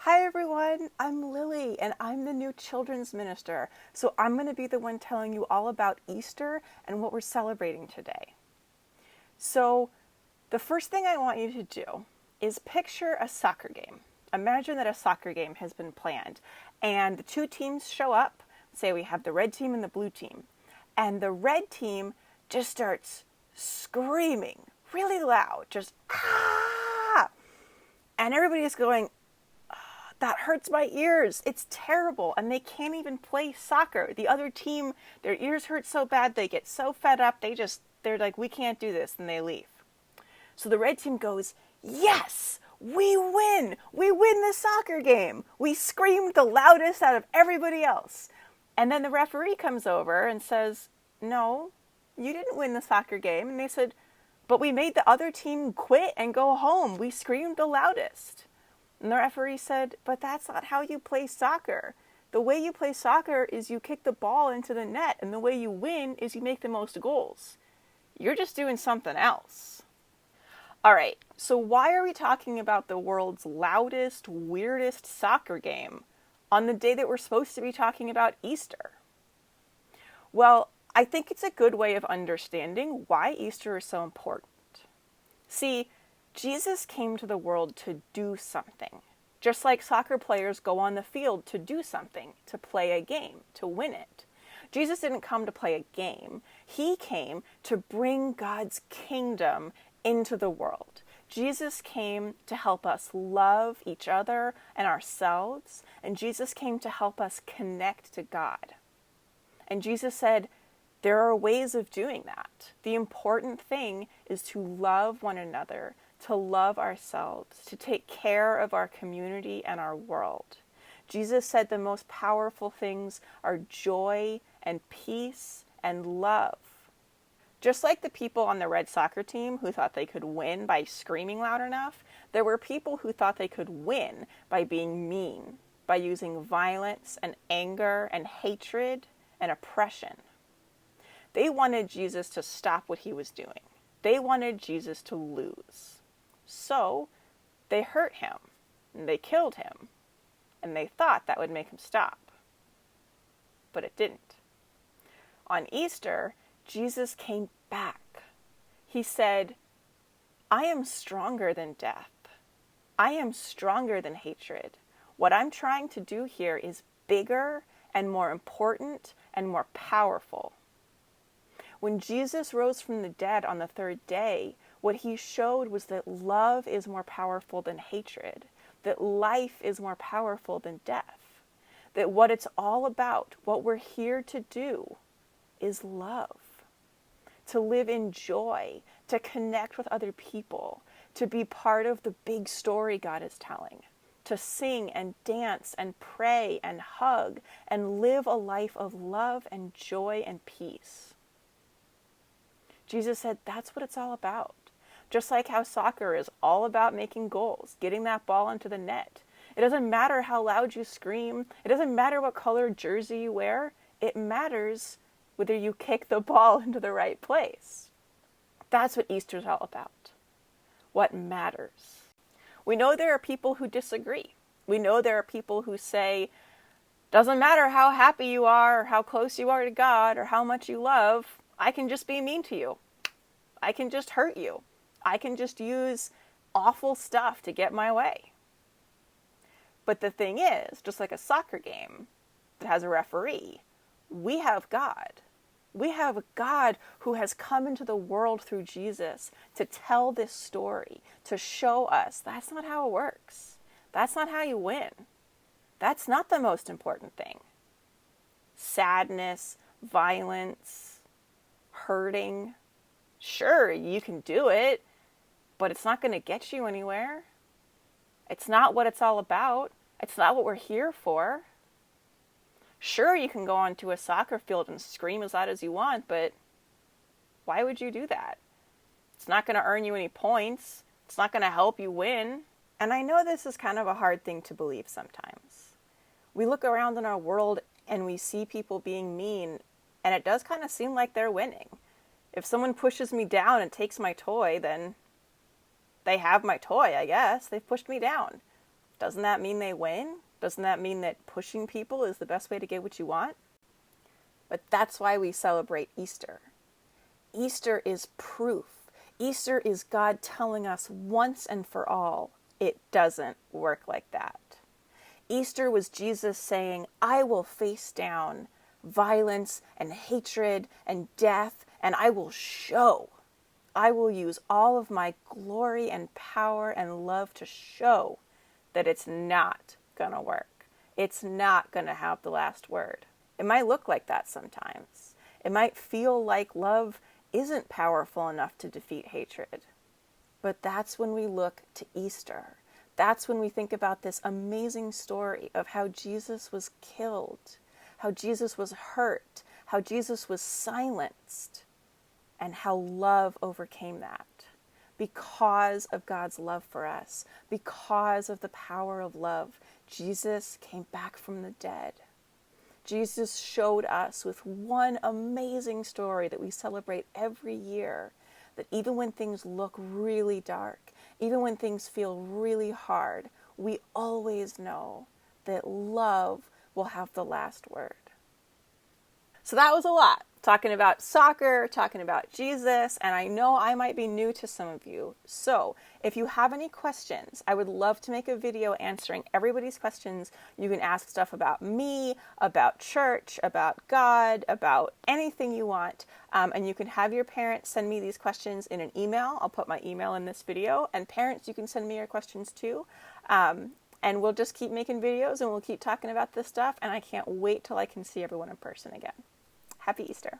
Hi everyone, I'm Lily and I'm the new children's minister. So I'm going to be the one telling you all about Easter and what we're celebrating today. So the first thing I want you to do is picture a soccer game. Imagine that a soccer game has been planned and the two teams show up. Say we have the red team and the blue team. And the red team just starts screaming really loud, just ah! And everybody is going, that hurts my ears. It's terrible. And they can't even play soccer. The other team, their ears hurt so bad, they get so fed up, they're like, we can't do this, and they leave. So the red team goes, yes, we win. We win the soccer game. We screamed the loudest out of everybody else. And then the referee comes over and says, no, you didn't win the soccer game. And they said, but we made the other team quit and go home. We screamed the loudest. And the referee said, but that's not how you play soccer. The way you play soccer is you kick the ball into the net, and the way you win is you make the most goals. You're just doing something else. All right, so why are we talking about the world's loudest, weirdest soccer game on the day that we're supposed to be talking about Easter? Well, I think it's a good way of understanding why Easter is so important. See, Jesus came to the world to do something, just like soccer players go on the field to do something, to play a game, to win it. Jesus didn't come to play a game. He came to bring God's kingdom into the world. Jesus came to help us love each other and ourselves, and Jesus came to help us connect to God. And Jesus said, there are ways of doing that. The important thing is to love one another, to love ourselves, to take care of our community and our world. Jesus said the most powerful things are joy and peace and love. Just like the people on the red soccer team who thought they could win by screaming loud enough, there were people who thought they could win by being mean, by using violence and anger and hatred and oppression. They wanted Jesus to stop what he was doing. They wanted Jesus to lose. So they hurt him, and they killed him, and they thought that would make him stop. But it didn't. On Easter, Jesus came back. He said, I am stronger than death. I am stronger than hatred. What I'm trying to do here is bigger and more important and more powerful. When Jesus rose from the dead on the third day, what he showed was that love is more powerful than hatred, that life is more powerful than death, that what it's all about, what we're here to do, is love. To live in joy, to connect with other people, to be part of the big story God is telling, to sing and dance and pray and hug and live a life of love and joy and peace. Jesus said that's what it's all about. Just like how soccer is all about making goals, getting that ball into the net. It doesn't matter how loud you scream. It doesn't matter what color jersey you wear. It matters whether you kick the ball into the right place. That's what Easter's all about. What matters. We know there are people who disagree. We know there are people who say, doesn't matter how happy you are or how close you are to God or how much you love, I can just be mean to you. I can just hurt you. I can just use awful stuff to get my way. But the thing is, just like a soccer game that has a referee, we have God. We have a God who has come into the world through Jesus to tell this story, to show us that's not how it works. That's not how you win. That's not the most important thing. Sadness, violence, hurting. Sure, you can do it, but it's not going to get you anywhere. It's not what it's all about. It's not what we're here for. Sure, you can go onto a soccer field and scream as loud as you want, but why would you do that? It's not going to earn you any points. It's not going to help you win. And I know this is kind of a hard thing to believe sometimes. We look around in our world and we see people being mean, and it does kind of seem like they're winning. If someone pushes me down and takes my toy, then they have my toy, I guess. They've pushed me down. Doesn't that mean they win? Doesn't that mean that pushing people is the best way to get what you want? But that's why we celebrate Easter. Easter is proof. Easter is God telling us once and for all, it doesn't work like that. Easter was Jesus saying, I will face down violence and hatred and death, and I will show. I will use all of my glory and power and love to show that it's not going to work. It's not going to have the last word. It might look like that sometimes. It might feel like love isn't powerful enough to defeat hatred. But that's when we look to Easter. That's when we think about this amazing story of how Jesus was killed, how Jesus was hurt, how Jesus was silenced, and how love overcame that. Because of God's love for us, because of the power of love, Jesus came back from the dead. Jesus showed us with one amazing story that we celebrate every year, that even when things look really dark, even when things feel really hard, we always know that love will have the last word. So that was a lot. Talking about soccer, talking about Jesus, and I know I might be new to some of you. So if you have any questions, I would love to make a video answering everybody's questions. You can ask stuff about me, about church, about God, about anything you want. And you can have your parents send me these questions in an email. I'll put my email in this video. And parents, you can send me your questions too. And we'll just keep making videos and we'll keep talking about this stuff. And I can't wait till I can see everyone in person again. Happy Easter.